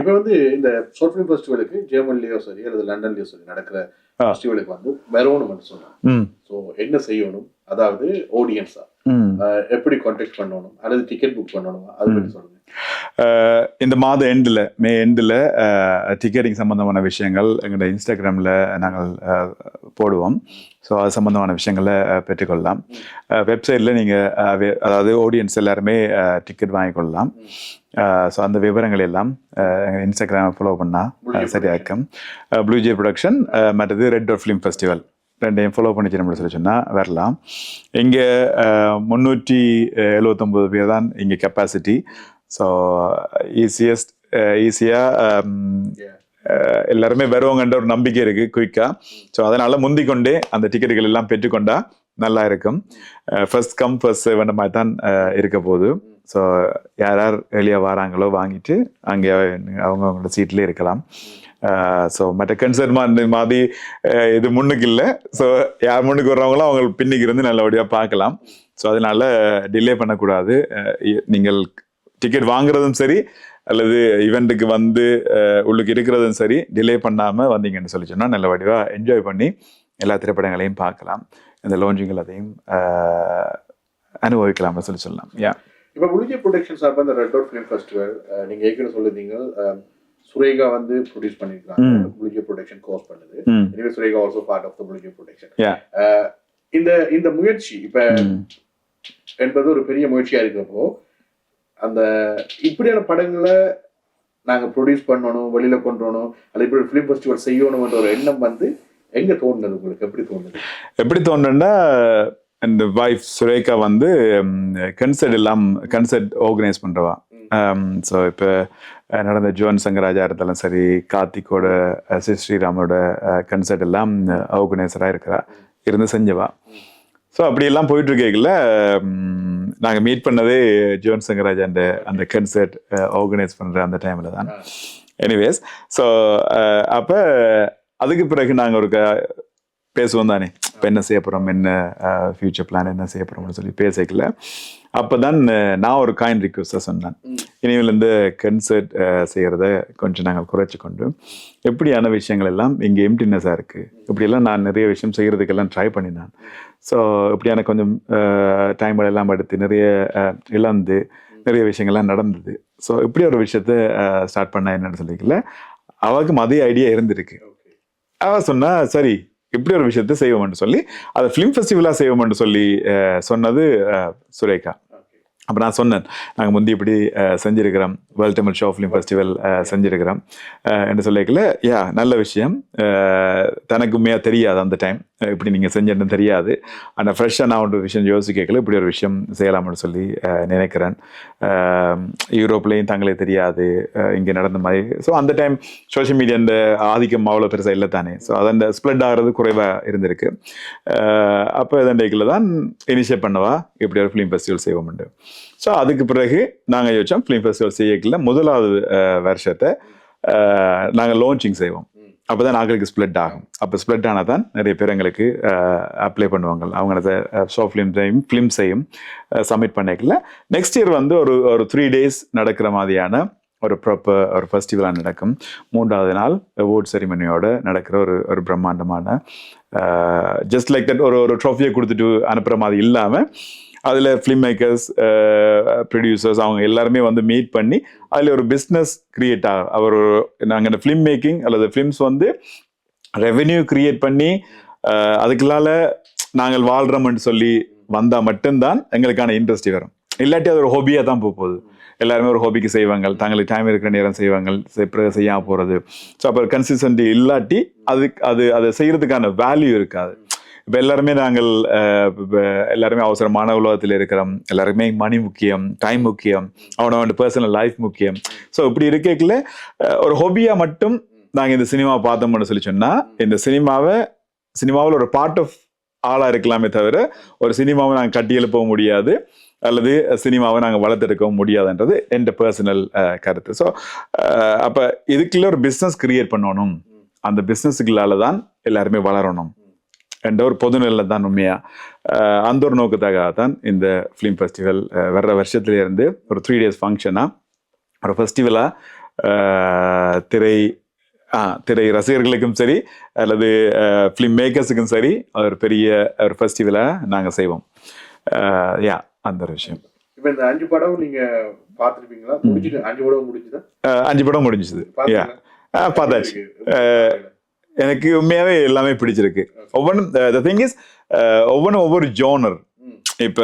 இப்போ இந்த ஷார்ட் ஃபிலிம் ஃபெஸ்டிவலுக்கு ஜெர்மன்லேயோ சரி அல்லது லண்டன்லேயோ சரி நடக்கிற ஃபெஸ்டிவலுக்கு வரணும்னு சொன்னாங்க. ஸோ என்ன செய்யணும், அதாவது ஆடியன்ஸா எப்படி கான்டாக்ட் பண்ணணும் அல்லது டிக்கெட் புக் பண்ணணும், அது பற்றி சொல்லுங்க. இந்த மாத எண்டில், மே எண்டில் டிக்கெட்டிங் சம்மந்தமான விஷயங்கள் எங்களோட இன்ஸ்டாகிராமில் நாங்கள் போடுவோம். ஸோ அது சம்மந்தமான விஷயங்களை பெற்றுக்கொள்ளலாம். வெப்சைட்டில் நீங்கள் அதாவது ஆடியன்ஸ் எல்லாருமே டிக்கெட் வாங்கிக்கொள்ளலாம். ஸோ அந்த விவரங்கள் எல்லாம் இன்ஸ்டாகிராமை ஃபாலோ பண்ணால் சரியாக இருக்கும். ப்ளூ ஜே ப்ரொடக்ஷன் மற்றது ரெட் டோர் ஃபிலிம் ஃபெஸ்டிவல் 2ஐயும் ஃபாலோ பண்ணிச்சு நம்மளை சொல்லி சொன்னால் வரலாம். இங்கே 379 பேர் தான் இங்கே கெப்பாசிட்டி. ஸோ ஈஸியாக எல்லாருமே வருவாங்கன்ற ஒரு நம்பிக்கை இருக்குது குயிக்காக. ஸோ அதனால் முந்திக்கொண்டே அந்த டிக்கெட்டுகள் எல்லாம் பெற்றுக்கொண்டா நல்லா இருக்கும். ஃபர்ஸ்ட் கம் ஃபர்ஸ்ட் சர்வ்ன்ற மாதிரி தான் இருக்க போகுது. ஸோ யார் வெளியே வராங்களோ வாங்கிட்டு அங்கே அவங்களோட சீட்லேயே இருக்கலாம். ஸோ மற்ற கன்சர்ட் மாதிரி இது முன்னுக்கு இல்லை. ஸோ யார் முன்னுக்கு வர்றவங்களோ அவங்க பின்னுக்கு இருந்து நல்லபடியாக பார்க்கலாம். ஸோ அதனால டிலே பண்ணக்கூடாது. நீங்கள் டிக்கெட் வாங்குறதும் சரி அல்லது ஈவெண்ட்டுக்கு உள்ளுக்கு இருக்கிறதும் சரி டிலே பண்ணாமல் வந்தீங்கன்னு சொல்லி சொன்னால் நல்ல வடிவாக என்ஜாய் பண்ணி எல்லா திரைப்படங்களையும் பார்க்கலாம். இந்த லான்ச்சிங் அதையும் அனுபவிக்கலாம்னு சொல்லலாம். இப்போ ப்ளூ ஜே ப்ரொடக்ஷன் சார்பாக இந்த ரெட் டோர் ஃபிலிம் ஃபெஸ்டிவல் நீங்கள் ஏற்கனவே சொல்லியிருந்தீங்க, சுரேகா ப்ரொடியூஸ் பண்ணிருக்காங்க, ப்ளூ ஜே ப்ரொடக்ஷன் கோர்ஸ் பண்ணுது. எனவே Sureka also part of the Blue J production. இந்த முயற்சி இப்ப என்பது ஒரு பெரிய முயற்சியா இருக்கிறப்போ அந்த இப்படியான படங்களை நாங்க ப்ரொடியூஸ் பண்ணணும், வெளியில கொண்டு வரணும், அல்லது இப்படி ஃபிலிம் ஃபெஸ்டிவல் செய்யணும்ன்ற ஒரு எண்ணம் எங்க தோணுது உங்களுக்கு? எப்படி தோணுன்னா இந்த வைஃப் சுரேகா கன்சர்ட் ஆர்கனைஸ் பண்றவா. ஸோ இப்போ நடந்த ஜுவன் சங்கராஜா இருந்தாலும் சரி, கார்த்திகோட ஸ்ரீராமோட கன்சர்ட் எல்லாம் ஆர்கனைசராக இருந்து செஞ்சவா. ஸோ அப்படியெல்லாம் போயிட்டு இருக்கல நாங்கள் மீட் பண்ணதே ஜுவன் சங்கராஜா அந்த கன்சர்ட் ஆர்கனைஸ் பண்ணுற அந்த டைமில் தான். எனிவேஸ், ஸோ அப்போ அதுக்கு பிறகு நாங்கள் ஒரு பேசுவோம் தானே, இப்போ என்ன செய்ய போகிறோம், என்ன ஃபியூச்சர் பிளான் என்ன செய்ய போகிறோம்னு சொல்லி பேசிக்கல. அப்போ தான் நான் ஒரு காயின் ரிக்வெஸ்ட்டாக சொன்னேன், இனிமேல் கன்சர்ட் செய்கிறத கொஞ்சம் நாங்கள் குறைச்சி கொண்டு எப்படியான விஷயங்கள் எல்லாம் இங்கே எம்டினஸாக இருக்குது, இப்படியெல்லாம் நான் நிறைய விஷயம் செய்கிறதுக்கெல்லாம் ட்ரை பண்ணினேன். ஸோ இப்படியான கொஞ்சம் டைம்களெல்லாம் எடுத்து நிறைய இழந்து நிறைய விஷயங்கள்லாம் நடந்தது. ஸோ இப்படி ஒரு விஷயத்த ஸ்டார்ட் பண்ண என்னன்னு சொல்லிக்கல, அவளுக்கு அதே ஐடியா இருந்திருக்கு. அவள் சொன்னா சரி இப்படி ஒரு விஷயத்த செய்வோம்னு சொல்லி அதை ஃபிலிம் ஃபெஸ்டிவலாக செய்வோம்னு சொல்லி சொன்னது சுரேகா. அப்போ நான் சொன்னேன், நாங்கள் முந்தி இப்படி செஞ்சுருக்கிறோம், world Tamil short film festival செஞ்சுருக்கிறோம் என்று சொல்லிக்கல. நல்ல விஷயம், தனக்கு உண்மையாக தெரியாது அந்த டைம் இப்படி நீங்கள் செஞ்சேன்னு தெரியாது. ஆனால் ஃப்ரெஷ்ஷாக நான் ஒரு விஷயம் யோசிக்கல, இப்படி ஒரு விஷயம் செய்யலாம்னு சொல்லி நினைக்கிறேன். யூரோப்லேயும் தங்களே தெரியாது இங்கே நடந்த மாதிரி. ஸோ அந்த டைம் சோஷியல் மீடியா இந்த ஆதிக்கம் அவ்வளோ பெருசாக இல்லை தானே. ஸோ அதன் ஸ்ப்ரெட் ஆகிறது குறைவாக இருந்திருக்கு. அப்போ இதண்டைக்கில் தான் இனிஷியேட் பண்ணவா இப்படி ஒரு ஃபிலிம் ஃபெஸ்டிவல் செய்வோம்ண்டு. ஸோ அதுக்கு பிறகு நாங்கள் யோசிச்சோம் ஃபிலிம் ஃபெஸ்டிவல் செய்யக்கல முதலாவது வருஷத்தை நாங்கள் லான்ச்சிங் செய்வோம். அப்போ தான் நாங்களுக்கு ஸ்ப்ளெட் ஆகும். அப்போ ஸ்ப்ளெட் ஆனால் தான் நிறைய பேர் எங்களுக்கு அப்ளை பண்ணுவாங்க. அவங்கள ஷார்ட் ஃபிலிம்ஸையும் சப்மிட் பண்ணிக்கல. நெக்ஸ்ட் இயர் ஒரு 3 days நடக்கிற மாதிரியான ஒரு ப்ராப்பர் ஒரு ஃபெஸ்டிவலாக நடக்கும். 3வது நாள் அவார்ட் செரிமனியோட நடக்கிற ஒரு பிரம்மாண்டமான ஜஸ்ட் லைக் தட் ஒரு ட்ராஃபியை கொடுத்துட்டு அனுப்புகிற மாதிரி இல்லாமல் அதில் ஃபிலிம் மேக்கர்ஸ், ப்ரொடியூசர்ஸ் அவங்க எல்லாருமே வந்து மீட் பண்ணி அதில் ஒரு பிஸ்னஸ் கிரியேட் அவர் நாங்கள் இந்த ஃபிலிம் மேக்கிங் அல்லது ஃபிலிம்ஸ் வந்து ரெவென்யூ கிரியேட் பண்ணி அதுக்குள்ளால நாங்கள் வாழ்கிறோம்னு சொல்லி வந்தால் மட்டும்தான் எங்களுக்கான இன்ட்ரெஸ்ட் வரும். இல்லாட்டி அது ஒரு ஹாபியாக தான் போகுது. எல்லாருமே ஒரு ஹாபிக்கு செய்வாங்க, தங்களுக்கு டைம் இருக்கிற நேரம் செய்வாங்க, செய்யாமல் போகிறது. ஸோ அப்போ கன்சிஸ்டன்சி இல்லாட்டி அதை செய்கிறதுக்கான வேல்யூ இருக்காது. இப்போ எல்லாருமே நாங்கள் எல்லாருமே அவசரமான உலகத்தில் இருக்கிறோம். எல்லாருமே மணி முக்கியம், டைம் முக்கியம், அவனோட பர்சனல் லைஃப் முக்கியம். ஸோ இப்படி இருக்கல ஒரு ஹாபியாக மட்டும் நாங்கள் இந்த சினிமாவை பார்த்தோம்னு சொல்லி சொன்னால் இந்த சினிமாவில் ஒரு பார்ட் ஆஃப் ஆளாக இருக்கலாமே தவிர ஒரு சினிமாவை நாங்கள் கட்டி எழுப்ப முடியாது அல்லது சினிமாவை நாங்கள் வளர்த்தெடுக்கவும் முடியாதுன்றது என் பர்சனல் கருத்து. ஸோ அப்போ இதுக்குள்ள ஒரு பிஸ்னஸ் கிரியேட் பண்ணணும், அந்த பிஸ்னஸுக்குள்ளால தான் எல்லாருமே வளரணும் என்ற ஒரு பொதுநிலை தான் உண்மையாக. அந்த ஒரு நோக்கத்தாக தான் இந்த ஃபிலிம் ஃபெஸ்டிவல் வர்ற வருஷத்துலேருந்து ஒரு 3 days ஃபங்க்ஷனாக ஒரு ஃபெஸ்டிவலாக திரை ரசிகர்களுக்கும் சரி அல்லது ஃபிலிம் மேக்கர்ஸுக்கும் சரி ஒரு பெரிய ஒரு ஃபெஸ்டிவலாக நாங்கள் செய்வோம். அந்த ஒரு விஷயம். இப்போ இந்த 5 படம் நீங்க பார்த்துருப்பீங்களா? 5 படம் முடிஞ்சுதா? 5 படம் முடிஞ்சுது. பார்த்தாச்சு. எனக்கு உண்மையாவே எல்லாமே பிடிச்சிருக்கு. ஒவ்வொன்றும் ஒவ்வொரு ஜோனர். இப்ப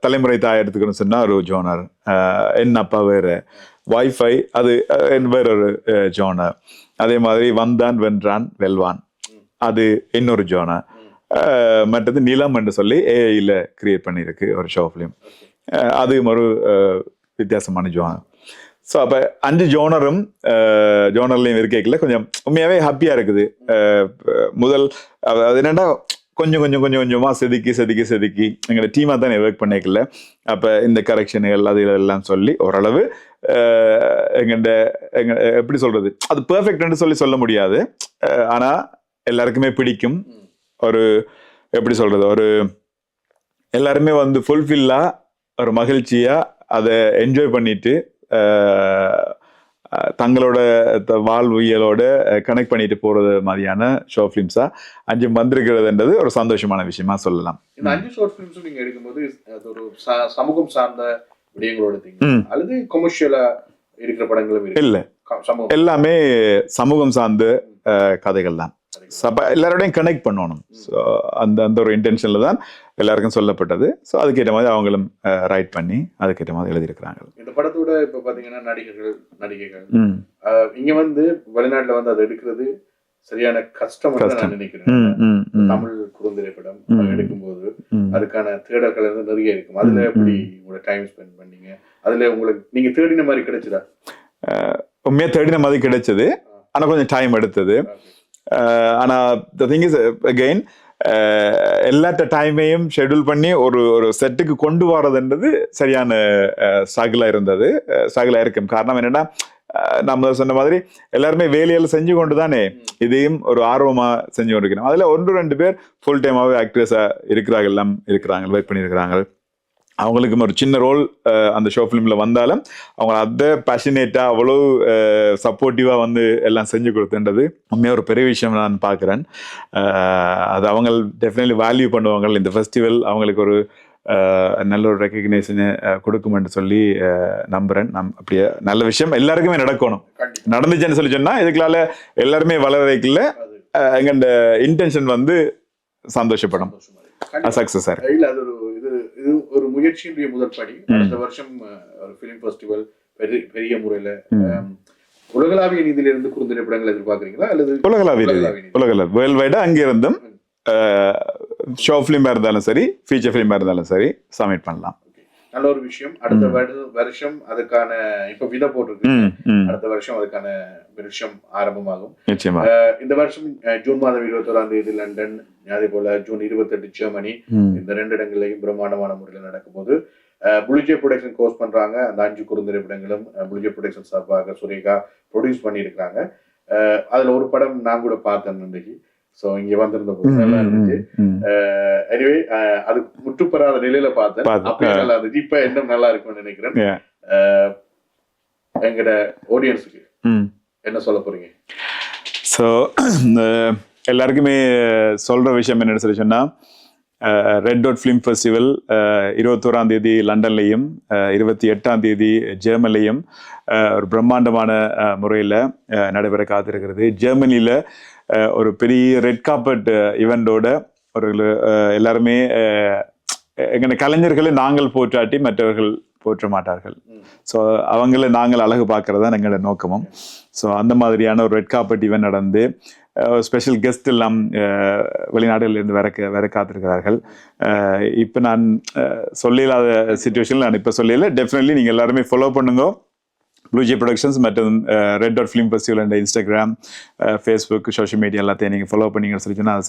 தலைமுறை தாய் எடுத்துக்கணும்னு சொன்னா ஒரு ஜோனர், என் அப்பா வேற, வைஃபை அது வேற ஒரு ஜோனர். அதே மாதிரி வந்தான் வென்றான் வெல்வான் அது இன்னொரு ஜோனர். மற்றது நிலம் என்று சொல்லி ஏஐல கிரியேட் பண்ணியிருக்கு ஒரு ஷோ ஃபிலிம், அது ஒரு வித்தியாசமான ஜோனர். ஸோ அப்போ 5 ஜோனர்லையும் இருக்கல கொஞ்சம் உண்மையாகவே ஹாப்பியாக இருக்குது. முதல் அது என்னென்னா கொஞ்சமாக செதுக்கி எங்களோட டீமாக தான் ஒர்க் பண்ணிக்கல. அப்போ இந்த கரெக்ஷனுகள் அது எல்லாம் சொல்லி ஓரளவு எப்படி சொல்கிறது, அது பெர்ஃபெக்ட்னு சொல்ல முடியாது. ஆனால் எல்லாருக்குமே பிடிக்கும். ஒரு எப்படி சொல்கிறது, ஒரு எல்லாருமே வந்து ஃபுல்ஃபில்லாக ஒரு மகிழ்ச்சியாக அதை என்ஜாய் பண்ணிட்டு தங்களோட வாழ்வியலோட கனெக்ட் பண்ணிட்டு போறது மாதிரியான ஷோ ஃபிலிம்ஸா 5 வந்திருக்கிறதுன்றது ஒரு சந்தோஷமான விஷயமா சொல்லலாம். இந்த 5 ஷார்ட் ஃபிலிம்ஸ் நீங்க எடுக்கும்போது அது ஒரு சமூகம் சார்ந்த விடயங்களோட அல்லது கமர்ஷியலா இருக்கிற படங்களும் இல்ல, எல்லாமே சமூகம் சார்ந்த கதைகள் தான். எல்லாரோடையும் கனெக்ட் பண்ணணும். ஸோ அந்த ஒரு இன்டென்ஷன்ல தான் எல்லாருக்கும் சொல்லப்பட்டது. ஸோ அதுக்கேற்ற மாதிரி அவங்களும் ரைட் பண்ணி அதுக்கேற்ற மாதிரி எழுதியிருக்கிறாங்க. இந்த படத்தோட இப்போ பார்த்தீங்கன்னா நடிகைகள் இங்க வந்து வெளிநாட்டுல வந்து அதை எடுக்கிறது சரியான கஷ்டம் நான் நினைக்கிறேன். தமிழ் குறுந்திரைப்படம் எடுக்கும்போது அதுக்கான தேடல்கள் வந்து நிறைய இருக்கும். அதுல எப்படி உங்களோட டைம் ஸ்பெண்ட் பண்ணீங்க? அதுல உங்களுக்கு நீங்க தேடின மாதிரி கிடைச்சதா? உண்மையா தேடின மாதிரி கிடைச்சது, ஆனா கொஞ்சம் டைம் எடுத்தது. ஆனா the thing is again எல்லாத்த டைமையும் ஷெட்யூல் பண்ணி ஒரு செட்டுக்கு கொண்டு வரதுன்றது சரியான ஸ்ட்ரகிளாக இருந்தது. ஸ்ட்ரகிளாக இருக்கும். காரணம் என்னன்னா, நம்ம சொன்ன மாதிரி எல்லாருமே வேலையில் செஞ்சு கொண்டு தானே இதையும் ஒரு ஆர்வமாக செஞ்சு கொண்டு இருக்கிறோம். அதில் 1-2 பேர் ஃபுல் டைமாகவே ஆக்ட்ரஸாக இருக்கிறாங்க, ஒர்க் பண்ணியிருக்கிறாங்க. அவங்களுக்கும் ஒரு சின்ன ரோல் அந்த ஷோ ஃபிலிமில் வந்தாலும் அவங்க அதை பேஷனேட்டாக அவ்வளோ சப்போர்ட்டிவாக வந்து எல்லாம் செஞ்சு கொடுத்துன்றது உண்மையாக ஒரு பெரிய விஷயம் நான் பார்க்குறேன். அது அவங்க டெஃபினெட்லி வேல்யூ பண்ணுவாங்க. இந்த ஃபெஸ்டிவல் அவங்களுக்கு ஒரு நல்ல ஒரு ரெக்கக்னேஷனை கொடுக்குமென்று சொல்லி நம்புகிறேன். அப்படியே நல்ல விஷயம் எல்லாருக்குமே நடந்துச்சுன்னு சொல்லி சொன்னால் இதுக்குள்ளால எல்லாருமே வளர வைக்கல. எங்கள்ட இன்டென்ஷன் வந்து சந்தோஷப்படும், சக்ஸஸ் சார். இது ஒரு முயற்சியினுடைய முதல் படி. அடுத்த வருஷம் ஒரு ஃபிலிம் ஃபெஸ்டிவல் பெரிய முறையில உலகளாவிய நீதியிலிருந்து குறுந்திரைப்படங்கள் எதிர்பார்க்குறீங்களா அல்லது உலகள வேர்ல்ட் வைடா அங்கிருந்தும் ஷோ ஃபிலிமா இருந்தாலும் சரி, ஃபீச்சர் ஃபிலிமா இருந்தாலும் சரி சப்மிட் பண்ணலாம். நல்ல ஒரு விஷயம். அடுத்த வருஷம் அதுக்கான இப்ப விதை போட்டிருக்கு. அடுத்த வருஷம் அதுக்கான வருஷம் ஆரம்பமாகும். இந்த வருஷம் ஜூன் மாதம் 21 லண்டன், அதே போல ஜூன் 28 ஜெர்மனி, இந்த 2 இடங்களையும் பிரம்மாண்டமான முறையில் நடக்கும் போது புலிஜே ப்ரொடக்ஷன் கோர்ஸ் பண்றாங்க. அந்த 5 குறுந்திரைப்படங்களும் புலிஜே ப்ரொடக்ஷன் சார்பாக சுரேகா ப்ரொடியூஸ் பண்ணியிருக்காங்க. அதுல ஒரு படம் நான் கூட பார்த்தேன் இன்றைக்கு. ஸோ இங்க வந்திருந்த போது நல்லா இருந்துச்சு. எனிவே அது முற்றுப்பெறாத நிலையில பார்த்தேன். அப்படி நல்லா இருந்துச்சு. இப்ப இன்னும் நல்லா இருக்கும்னு நினைக்கிறேன். எங்கட ஆடியன்ஸுக்கு என்ன சொல்ல போறீங்க? ஸோ எல்லாருக்குமே சொல்ற விஷயம் என்னன்னு சொல்லி சொன்னா, ரெட் டாட் ஃபிலிம் ஃபெஸ்டிவல் 21ஆம் தேதி லண்டன்லையும் 28ஆம் தேதி ஜெர்மனிலையும் ஒரு பிரம்மாண்டமான முறையில் நடைபெற காத்திருக்கிறது. ஜெர்மனியில் ஒரு பெரிய ரெட் கார்பெட் ஈவெண்டோட ஒரு எல்லாருமே எங்க கலைஞர்களை நாங்கள் போற்றாட்டி மற்றவர்கள் போற்ற மாட்டார்கள். ஸோ அவங்கள நாங்கள் அழகு பார்க்கறது தான் எங்களோட நோக்கமும். ஸோ அந்த மாதிரியான ஒரு ரெட் கார்பெட் ஈவெண்ட் நடந்து ஸ்பெஷல் கெஸ்ட் எல்லாம் வெளிநாடுகளிலிருந்து வர காத்திருக்கிறார்கள். இப்போ நான் சொல்லிடாத சுச்சுவேஷனில் நான் இப்போ சொல்லல. டெஃபினெட்லி நீங்கள் எல்லாருமே ஃபாலோ பண்ணுங்க ப்ளூ ஜே ப்ரொடக்ஷன்ஸ் மற்றும் red dot film festival and Instagram, Facebook, social media எல்லாத்தையும் நீங்கள் ஃபாலோ பண்ணிங்கன்னு சொல்லி சொன்னால்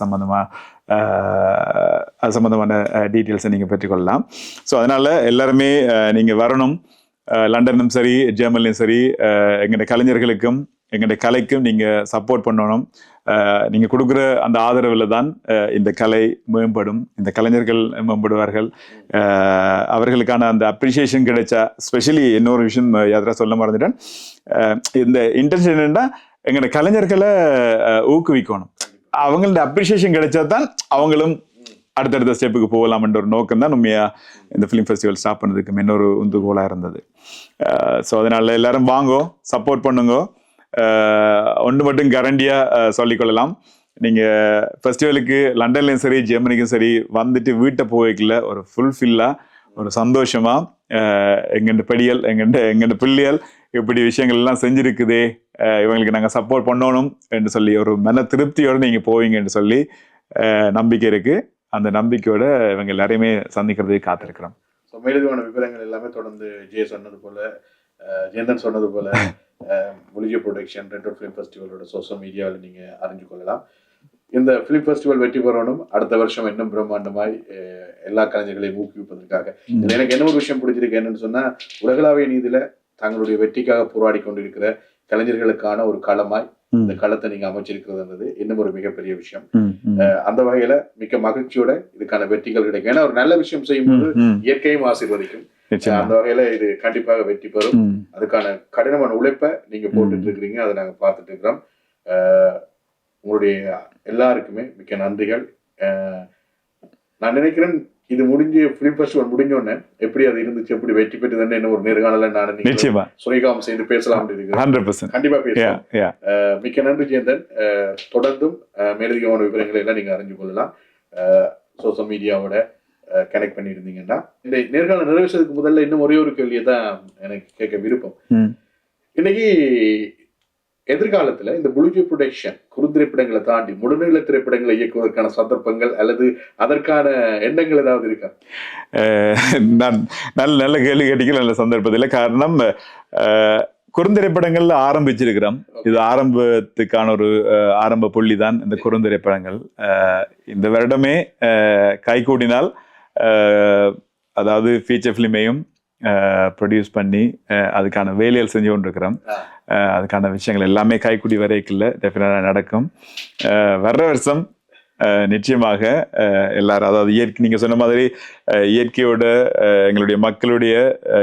அது சம்மந்தமான டீட்டெயில்ஸை நீங்கள் பெற்றுக்கொள்ளலாம். ஸோ அதனால் எல்லாருமே நீங்கள் வரணும். லண்டனும் சரி ஜெர்மனிலும் சரி எங்களுடைய கலைஞர்களுக்கும் எங்களுடைய கலைக்கும் நீங்கள் சப்போர்ட் பண்ணணும். நீங்கள் கொடுக்குற அந்த ஆதரவில் தான் இந்த கலை மேம்படும், இந்த கலைஞர்கள் மேம்படுவார்கள். அவர்களுக்கான அந்த அப்ரிசியேஷன் கிடைச்சா, ஸ்பெஷலி இன்னொரு விஷயம் யாத்திரா சொல்ல மறந்துட்டேன். இந்த இன்டென்ஷன் என்னன்னா எங்களுடைய கலைஞர்களை ஊக்குவிக்கணும். அவங்களோட அப்ரிசியேஷன் கிடைச்சா தான் அவங்களும் அடுத்தடுத்த ஸ்டெப்புக்கு போகலாம்ன்ற ஒரு நோக்கம் தான் உண்மையா இந்த ஃபிலிம் ஃபெஸ்டிவல் ஸ்டார்ட் பண்ணதுக்கு இன்னொரு உந்துகோலாக இருந்தது. ஸோ அதனால எல்லாரும் வாங்கோ, சப்போர்ட் பண்ணுங்க. ஒன்று மட்டும் கேரண்டியாக சொல்லிக்கொள்ளலாம், நீங்கள் ஃபெஸ்டிவலுக்கு லண்டன்லையும் சரி ஜெர்மனிக்கும் சரி வந்துட்டு வீட்டை போய்க்கல ஒரு ஃபுல்ஃபில்லாக ஒரு சந்தோஷமாக எங்கள்ட படியல் எங்கள்ட பிள்ளைகள் இப்படி விஷயங்கள்லாம் செஞ்சுருக்குதே, இவங்களுக்கு நாங்கள் சப்போர்ட் பண்ணணும் என்று சொல்லி ஒரு மன திருப்தியோடு நீங்கள் போவீங்கன்னு சொல்லி நம்பிக்கை இருக்குது. அந்த நம்பிக்கையோட இவங்க எல்லாரையுமே சந்திக்கிறதுக்கு காத்திருக்கிறோம். ஸோ மேலதிகமான விவரங்கள் எல்லாமே தொடர்ந்து ஜே சொன்னது போல, ஜெயந்தன் சொன்னது போல முலிஜே ப்ரொடக்ஷன் ரெட் டாட் ஃபிலிம் ஃபெஸ்டிவலோட சோஷியல் மீடியாவில் நீங்கள் அறிஞ்சு கொள்ளலாம். இந்த ஃபிலிம் ஃபெஸ்டிவல் வெற்றி பெறணும், அடுத்த வருஷம் இன்னும் பிரம்மாண்டமாய் எல்லா கலைஞர்களையும் ஊக்குவிப்பதற்காக. இதில் எனக்கு என்ன ஒரு விஷயம் பிடிச்சிருக்கு என்னன்னு சொன்னால், உலகளாவிய நீதியில் தங்களுடைய வெற்றிக்காக போராடி கொண்டிருக்கிற கலைஞர்களுக்கான ஒரு களமாய் இந்த களத்தை நீங்க அமைச்சிருக்கிறதுன்றது இன்னும் ஒரு மிகப்பெரிய விஷயம். அந்த வகையில மிக்க மகிழ்ச்சியோட இதுக்கான வெற்றிகள் கிடைக்கும். ஏன்னா ஒரு நல்ல விஷயம் செய்யும்போது இயற்கையும் ஆசீர்வதிக்கும். அந்த வகையில இது கண்டிப்பாக வெற்றி பெறும். அதுக்கான கடினமான உழைப்பை நீங்க போட்டுட்டு இருக்கிறீங்க, அதை நாங்க பார்த்துட்டு இருக்கிறோம். உங்களுடைய எல்லாருக்குமே மிக்க நன்றிகள். நான் நினைக்கிறேன் இது முடிஞ்சு ஃபிலிம் ஃபெஸ்டிவல் முடிஞ்சோடனே எப்படி அது இருந்துச்சு, எப்படி வெற்றி பெற்றதுன்னு என்ன ஒரு நேர்காணல நான் சுரேகாவும் சேர்ந்து பேசலாம். கண்டிப்பா பேசலாம். மிக்க நன்றி ஜெயந்தன். தொடர்ந்தும் மேலதிகமான விவரங்களை எல்லாம் நீங்க அறிஞ்சு கொள்ளலாம். சோசியல் மீடியாவோட கனெக்ட் பண்ணியிருந்தீங்கன்னா. இந்த நேர்காணல் நிறைவேற்றதுக்கு முதல்ல இன்னும் ஒரே ஒரு கேள்வியை தான் எனக்கு கேட்க விருப்பம். இன்னைக்கு எதிர்காலத்துல இந்த முழுஜே ப்ரொடக்ஷன் குறுந்திரைப்படங்களை தாண்டி முழுநீள திரைப்படங்களை இயக்குவதற்கான சந்தர்ப்பங்கள் அல்லது அதற்கான எண்ணங்கள் ஏதாவது இருக்கா? நான் நல்ல கேள்வி கேட்டீங்க. நல்ல சந்தர்ப்பத்தில். காரணம் குறுந்திரைப்படங்கள்ல ஆரம்பிச்சிருக்கிறோம். இது ஆரம்பத்துக்கான ஒரு ஆரம்ப புள்ளி தான் இந்த குறுந்திரைப்படங்கள். இந்த வருடமே கைகூடினால் அதாவது ஃபீச்சர் ஃபிலிமையும் ப்ரொடியூஸ் பண்ணி அதுக்கான வேலைகள் செஞ்சு கொண்டிருக்கிறோம். அதுக்கான விஷயங்கள் எல்லாமே கைக்குடி வரைக்குள்ள டெஃபினட்டாக நடக்கும். வர்ற வருஷம் நிச்சயமாக எல்லாரும், அதாவது இயற்கை நீங்கள் சொன்ன மாதிரி இயற்கையோட எங்களுடைய மக்களுடைய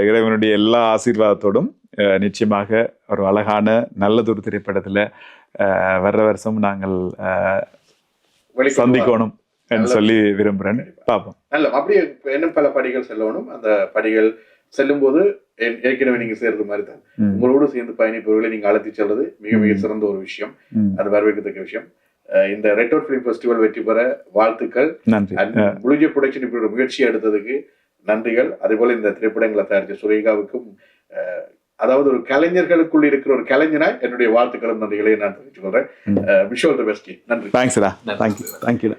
இறைவனுடைய எல்லா ஆசீர்வாதத்தோடும் நிச்சயமாக ஒரு அழகான நல்லதொரு திரைப்படத்தில் வர்ற வருஷம் நாங்கள் சந்திக்கணும் என்று சொல்லி விரும்புகிறேன். பார்ப்போம். நல்ல அப்படியே இன்னும் பல படிகள் செல்லணும். அந்த படிகள் செல்லும் போது ஏற்கனவே நீங்க சேர்றது மாதிரி தான் உங்களோடு சேர்ந்து பயணிப்பவர்களை நீங்க அழைத்து செல்றது மிக மிக சிறந்த ஒரு விஷயம். அது வரவேற்கத்தக்க விஷயம். இந்த ரெட் டாட் ஃபிலிம் ஃபெஸ்டிவல் வெற்றி பெற வாழ்த்துக்கள். முழுஜே ப்ரொடக்ஷன் இப்படி ஒரு முயற்சி எடுத்ததுக்கு நன்றிகள். அதே போல இந்த திரைப்படங்களை தயாரித்த சுரேகாவுக்கும், அதாவது ஒரு கலைஞர்களுக்குள் இருக்கிற ஒரு கலைஞனாய் என்னுடைய வாழ்த்துக்களும் நன்றிகளையும் நான் தெரிவித்துக் கொள்றேன். Wish all the best. நன்றி. தேங்க்ஸ்டா. தேங்க்யூ.